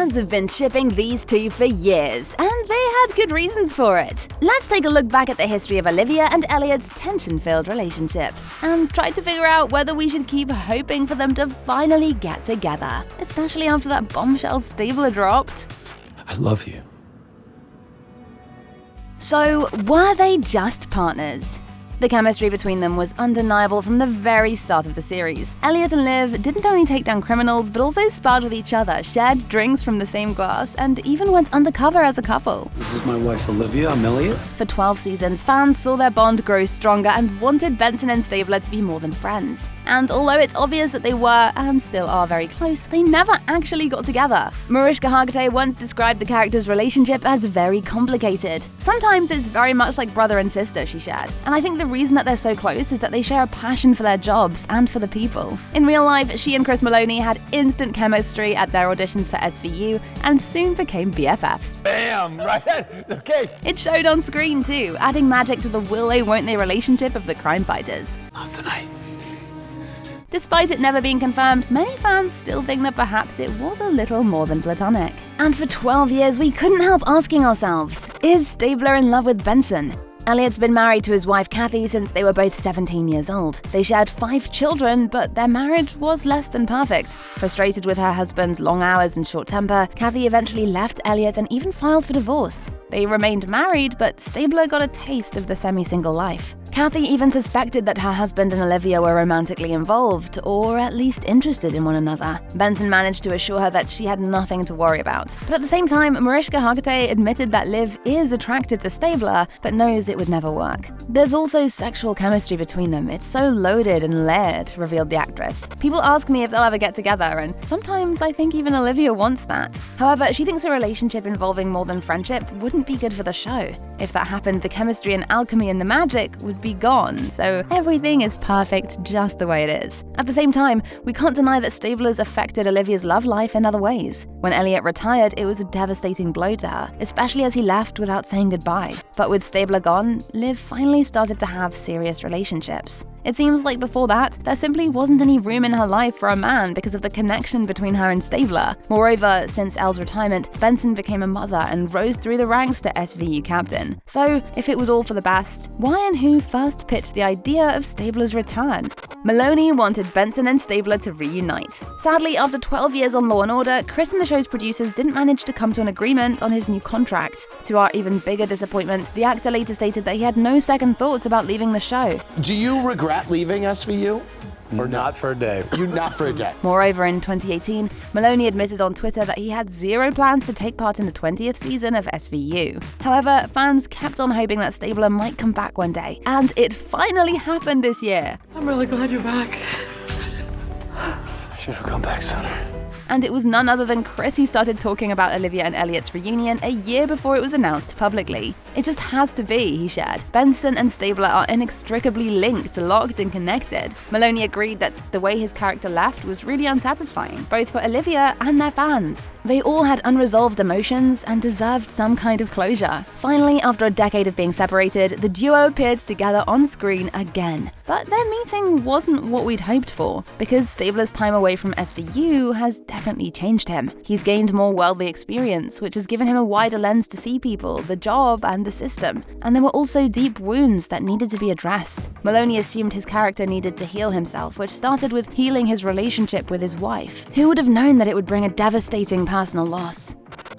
Fans have been shipping these two for years, and they had good reasons for it. Let's take a look back at the history of Olivia and Elliot's tension-filled relationship, and try to figure out whether we should keep hoping for them to finally get together, especially after that bombshell Stabler dropped. I love you. So, were they just partners? The chemistry between them was undeniable from the very start of the series. Elliot and Liv didn't only take down criminals, but also sparred with each other, shared drinks from the same glass, and even went undercover as a couple. This is my wife, Olivia. I'm Elliot. For 12 seasons, fans saw their bond grow stronger and wanted Benson and Stabler to be more than friends. And although it's obvious that they were, and still are, very close, they never actually got together. Mariska Hargitay once described the characters' relationship as very complicated. Sometimes it's very much like brother and sister, she shared. And I think the reason that they're so close is that they share a passion for their jobs and for the people. In real life, she and Chris Meloni had instant chemistry at their auditions for SVU and soon became BFFs. Bam! Right? Okay. It showed on screen too, adding magic to the will-they-won't-they relationship of the crime fighters. Not tonight. Despite it never being confirmed, many fans still think that perhaps it was a little more than platonic. And for 12 years, we couldn't help asking ourselves, is Stabler in love with Benson? Elliot's been married to his wife Kathy since they were both 17 years old. They shared 5 children, but their marriage was less than perfect. Frustrated with her husband's long hours and short temper, Kathy eventually left Elliot and even filed for divorce. They remained married, but Stabler got a taste of the semi-single life. Kathy even suspected that her husband and Olivia were romantically involved, or at least interested in one another. Benson managed to assure her that she had nothing to worry about. But at the same time, Mariska Hargitay admitted that Liv is attracted to Stabler, but knows it would never work. There's also sexual chemistry between them. It's so loaded and layered, revealed the actress. People ask me if they'll ever get together, and sometimes I think even Olivia wants that. However, she thinks a relationship involving more than friendship wouldn't be good for the show. If that happened, the chemistry and alchemy and the magic would be gone, so everything is perfect just the way it is. At the same time, we can't deny that Stabler's affected Olivia's love life in other ways. When Elliot retired, it was a devastating blow to her, especially as he left without saying goodbye. But with Stabler gone, Liv finally started to have serious relationships. It seems like before that, there simply wasn't any room in her life for a man because of the connection between her and Stabler. Moreover, since Elle's retirement, Benson became a mother and rose through the ranks to SVU captain. So, if it was all for the best, why and who first pitched the idea of Stabler's return? Meloni wanted Benson and Stabler to reunite. Sadly, after 12 years on Law Order, Chris and the show's producers didn't manage to come to an agreement on his new contract. To our even bigger disappointment, the actor later stated that he had no second thoughts about leaving the show. Do you regret leaving SVU? Or not for a day. Not for a day. Moreover, in 2018, Meloni admitted on Twitter that he had zero plans to take part in the 20th season of SVU. However, fans kept on hoping that Stabler might come back one day, and it finally happened this year. I'm really glad you're back. I should have come back sooner. And it was none other than Chris who started talking about Olivia and Elliot's reunion a year before it was announced publicly. It just has to be, he shared. Benson and Stabler are inextricably linked, locked, and connected. Meloni agreed that the way his character left was really unsatisfying, both for Olivia and their fans. They all had unresolved emotions and deserved some kind of closure. Finally, after a decade of being separated, the duo appeared together on screen again. But their meeting wasn't what we'd hoped for, because Stabler's time away from SVU has definitely changed him. He's gained more worldly experience, which has given him a wider lens to see people, the job, and the system. And there were also deep wounds that needed to be addressed. Meloni assumed his character needed to heal himself, which started with healing his relationship with his wife. Who would have known that it would bring a devastating personal loss?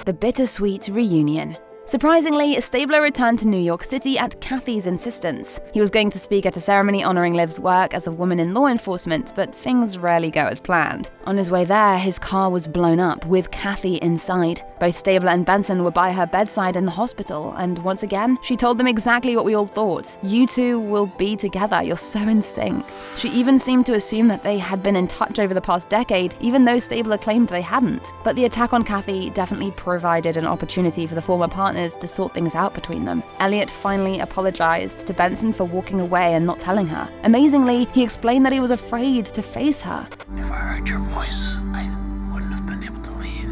The bittersweet reunion. Surprisingly, Stabler returned to New York City at Kathy's insistence. He was going to speak at a ceremony honoring Liv's work as a woman in law enforcement, but things rarely go as planned. On his way there, his car was blown up, with Kathy inside. Both Stabler and Benson were by her bedside in the hospital, and once again, she told them exactly what we all thought. You two will be together, you're so in sync. She even seemed to assume that they had been in touch over the past decade, even though Stabler claimed they hadn't. But the attack on Kathy definitely provided an opportunity for the former partner to sort things out between them. Elliot finally apologized to Benson for walking away and not telling her. Amazingly, he explained that he was afraid to face her. If I heard your voice, I wouldn't have been able to leave.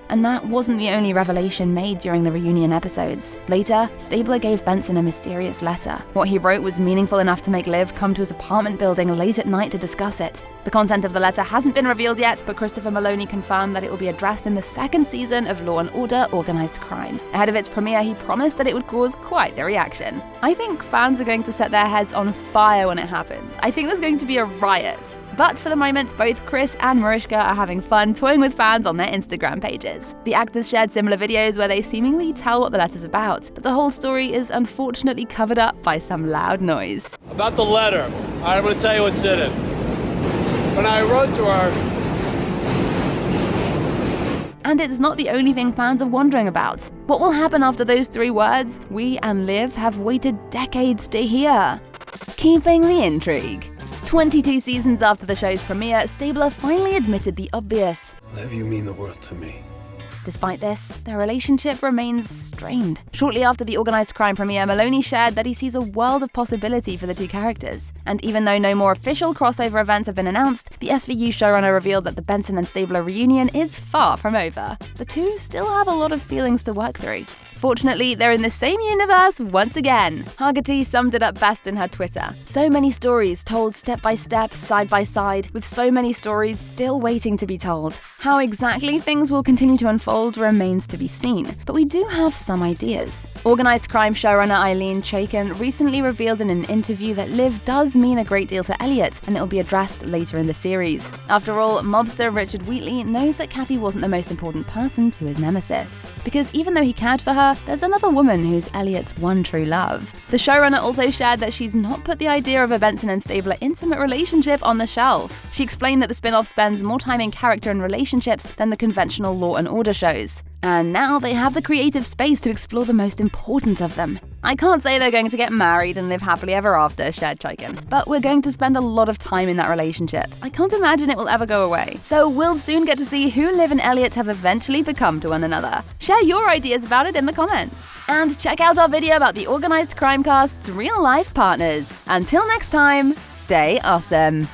And that wasn't the only revelation made during the reunion episodes. Later, Stabler gave Benson a mysterious letter. What he wrote was meaningful enough to make Liv come to his apartment building late at night to discuss it. The content of the letter hasn't been revealed yet, but Christopher Meloni confirmed that it will be addressed in the second season of Law Order Organized Crime. Ahead of its premiere, he promised that it would cause quite the reaction. I think fans are going to set their heads on fire when it happens. I think there's going to be a riot. But for the moment, both Chris and Mariska are having fun toying with fans on their Instagram pages. The actors shared similar videos where they seemingly tell what the letter's about, but the whole story is unfortunately covered up by some loud noise. About the letter, I'm going to tell you what's in it. When I wrote to her... And it's not the only thing fans are wondering about. What will happen after those 3 words we and Liv have waited decades to hear? Keeping the intrigue. 22 seasons after the show's premiere, Stabler finally admitted the obvious. Liv, you mean the world to me. Despite this, their relationship remains strained. Shortly after the Organized Crime premiere, Meloni shared that he sees a world of possibility for the 2 characters. And even though no more official crossover events have been announced, the SVU showrunner revealed that the Benson and Stabler reunion is far from over. The 2 still have a lot of feelings to work through. Fortunately, they're in the same universe once again. Hargitay summed it up best in her Twitter. So many stories told step by step, side by side, with so many stories still waiting to be told. How exactly things will continue to unfold remains to be seen, but we do have some ideas. Organized Crime showrunner Eileen Chaikin recently revealed in an interview that Liv does mean a great deal to Elliot, and it will be addressed later in the series. After all, mobster Richard Wheatley knows that Kathy wasn't the most important person to his nemesis. Because even though he cared for her, there's another woman who's Elliot's one true love. The showrunner also shared that she's not put the idea of a Benson and Stabler intimate relationship on the shelf. She explained that the spin-off spends more time in character and relationships than the conventional Law and Order shows. And now they have the creative space to explore the most important of them. I can't say they're going to get married and live happily ever after, shared Chaikin, but we're going to spend a lot of time in that relationship. I can't imagine it will ever go away. So we'll soon get to see who Liv and Elliot have eventually become to one another. Share your ideas about it in the comments. And check out our video about the Organized Crime cast's real-life partners. Until next time, stay awesome.